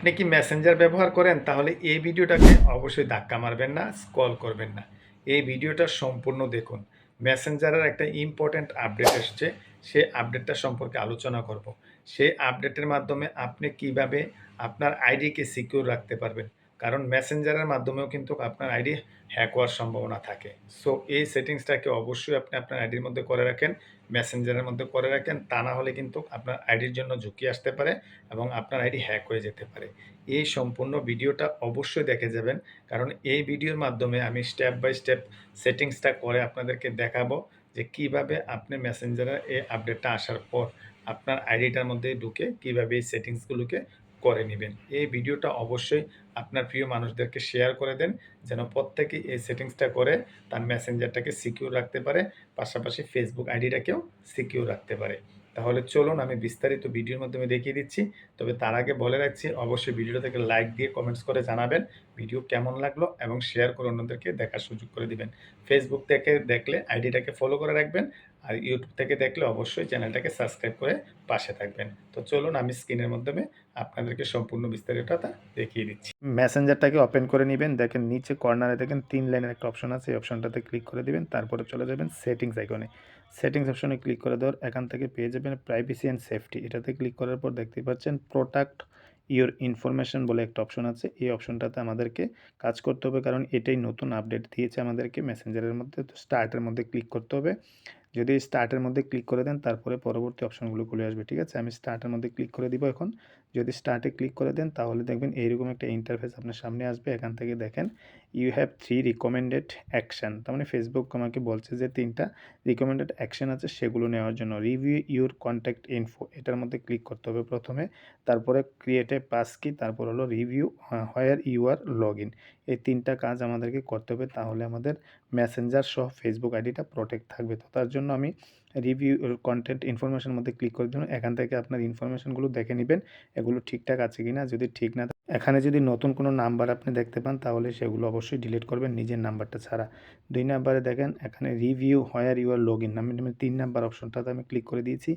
আপনি কি মেসেঞ্জার ব্যবহার করেন? তাহলে এই ভিডিওটাকে অবশ্যই ধাক্কা মারবেন না, স্ক্রল করবেন না। এই ভিডিওটা সম্পূর্ণ দেখুন। মেসেঞ্জারের একটা ইম্পোর্টেন্ট আপডেট এসছে, সেই আপডেটটা সম্পর্কে আলোচনা করব। সেই আপডেটের মাধ্যমে আপনি কিভাবে আপনার আইডিকে সিকিউর রাখতে পারবেন। কারণ মেসেঞ্জারের মাধ্যমেও কিন্তু আপনার আইডি হ্যাক হওয়ার সম্ভাবনা থাকে। সো এই সেটিংসটাকে অবশ্যই আপনি আপনার আইডির মধ্যে করে রাখেন, মেসেঞ্জারের মধ্যে করে রাখেন। তা না হলে কিন্তু আপনার আইডির জন্য ঝুঁকি আসতে পারে এবং আপনার আইডি হ্যাক হয়ে যেতে পারে। এই সম্পূর্ণ ভিডিওটা অবশ্যই দেখে যাবেন, কারণ এই ভিডিওর মাধ্যমে আমি স্টেপ বাই স্টেপ সেটিংসটা করে আপনাদেরকে দেখাবো যে কিভাবে আপনি মেসেঞ্জারের এই আপডেটটা আসার পর আপনার আইডিটার মধ্যে ঢুকে কিভাবে এই সেটিংসগুলোকে করে নেবেন। এই ভিডিওটা অবশ্যই আপনার প্রিয় মানুষদেরকে শেয়ার করে দেন, যেন প্রত্যেকেই এই সেটিংসটা করে তার মেসেঞ্জারটাকে সিকিউর রাখতে পারে, পাশাপাশি ফেসবুক আইডিটাকেও সিকিউর রাখতে পারে। তাহলে চলুন আমি বিস্তারিত ভিডিওর মাধ্যমে দেখিয়ে দিচ্ছি। তবে তার আগে বলে রাখছি, অবশ্যই ভিডিওটা থেকে লাইক দিয়ে কমেন্টস করে জানাবেন ভিডিও কেমন লাগলো এবং শেয়ার করে অন্যদেরকে দেখার সুযোগ করে দিবেন। ফেসবুক থেকে দেখলে আইডিটাকে ফলো করে রাখবেন, আর ইউটিউব থেকে দেখলে অবশ্যই চ্যানেলটাকে সাবস্ক্রাইব করে পাশে থাকবেন। তো চলুন আমি স্ক্রিনের মাধ্যমে আপনাদেরকে সম্পূর্ণ বিস্তারিতটা দেখিয়ে দিচ্ছি। মেসেঞ্জারটাকে ওপেন করে নেবেন। দেখেন নিচে কর্নারে দেখেন ৩ লাইনের একটা অপশন আছে, এই অপশনটাতে ক্লিক করে দিবেন। তারপরে চলে যাবেন সেটিংস আইকনে। সেটিংস অপশনে ক্লিক করে দেওয়ার এখান থেকে পেয়ে যাবেন প্রাইভেসি অ্যান্ড সেফটি। এটাতে ক্লিক করার পর দেখতে পাচ্ছেন প্রোটেক্ট ইওর ইনফরমেশন বলে একটা অপশন আছে। এই অপশনটাতে আমাদেরকে কাজ করতে হবে, কারণ এটাই নতুন আপডেট দিয়েছে আমাদেরকে মেসেঞ্জারের মধ্যে। তো স্টার্টের মধ্যে ক্লিক করতে হবে। যদি স্টার্টের মধ্যে ক্লিক করে দেন তারপরে পরবর্তী অপশনগুলো খুলে আসবে। ঠিক আছে, আমি স্টার্টের মধ্যে ক্লিক করে দিব এখন। যদি স্টার্টে ক্লিক করে দেন তাহলে দেখবেন এইরকম একটা ইন্টারফেস আপনার সামনে আসবে। এখান থেকে দেখেন ইউ হ্যাভ 3 রিকমেন্ডেড অ্যাকশন। তার মানে ফেসবুক আমাকে বলছে যে 3টা রিকমেন্ডেড অ্যাকশন আছে, সেগুলো নেওয়ার জন্য রিভিউ ইউর কন্ট্যাক্ট ইনফো এটার মধ্যে ক্লিক করতে হবে প্রথমে। তারপরে ক্রিয়েট এ পাস কি, তারপর হলো review where you are log in. এই 3টা কাজ আমাদেরকে করতে হবে, তাহলে আমাদের মেসেঞ্জার সহ ফেসবুক আইডিটা প্রোটেক্ট থাকবে। তো তার জন্য আমি রিভিউ কন্টেন্ট ইনফরমেশন মধ্যে ক্লিক করে দিন। এখান থেকে আপনার ইনফরমেশনগুলো দেখে নেবেন এগুলো ঠিকঠাক আছে কিনা। যদি ঠিক না এখানে যদি নতুন কোনো নাম্বার আপনি দেখতে পান তাহলে সেগুলো অবশ্যই ডিলিট করবেন, নিজের নাম্বারটা ছাড়া। 2 নাম্বারে দেখেন এখানে review where you are log in, আমি 3 নাম্বার অপশনটাতে আমি ক্লিক করে দিয়েছি।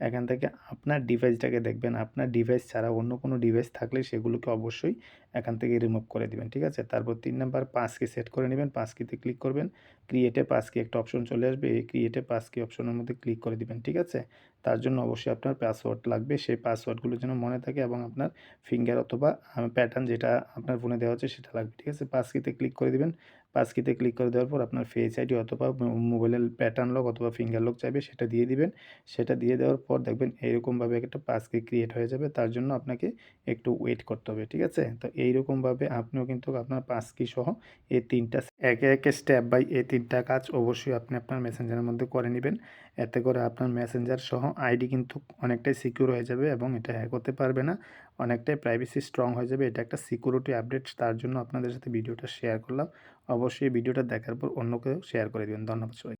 এখান থেকে আপনার ডিভাইসটাকে দেখবেন, আপনার ডিভাইস ছাড়া অন্য কোনো ডিভাইস থাকলে সেগুলোকে অবশ্যই এখান থেকে রিমুভ করে দিবেন। ঠিক আছে, তারপর 3 নাম্বার পাস কি সেট করে নেবেন। পাস কিতে ক্লিক করবেন, ক্রিয়েটে পাস কি একটা অপশন চলে আসবে, এই ক্রিয়েটে পাস কি অপশনের মধ্যে ক্লিক করে দিবেন। ঠিক আছে, তার জন্য অবশ্যই আপনার পাসওয়ার্ড লাগবে, সেই পাসওয়ার্ডগুলো যেন মনে থাকে এবং আপনার ফিঙ্গার অথবা প্যাটার্ন যেটা আপনার ফোনে দেওয়া হচ্ছে সেটা লাগবে। ঠিক আছে, পাস কিতে ক্লিক করে দিবেন। পাস কিতে ক্লিক করে দেওয়ার পর আপনার ফেস আইডি অথবা মোবাইলের প্যাটার্ন লক অথবা ফিঙ্গার লক চাইবে, সেটা দিয়ে দিবেন। সেটা দিয়ে দেওয়ার পর দেখবেন এইরকমভাবে একটা পাস কি ক্রিয়েট হয়ে যাবে। তার জন্য আপনাকে একটু ওয়েট করতে হবে। ঠিক আছে, তো এইরকমভাবে আপনিও কিন্তু আপনার পাস কি সহ এই 3টা একে একে স্টেপ বাই এই 3টা কাজ অবশ্যই আপনি আপনার মেসেঞ্জারের মধ্যে করে নেবেন। এতে করে আপনার মেসেঞ্জার সহ আইডি কিন্তু অনেকটাই সিকিউর হয়ে যাবে এবং এটা হ্যাক হতে পারবে না, অনেকটাই প্রাইভেসি স্ট্রং হয়ে যাবে। এটা একটা সিকিউরিটি আপডেট, তার জন্য আপনাদের সাথে ভিডিওটা শেয়ার করলাম। অবশ্যই ভিডিওটা দেখার পর অন্যকেও শেয়ার করে দেবেন। ধন্যবাদ সবাই।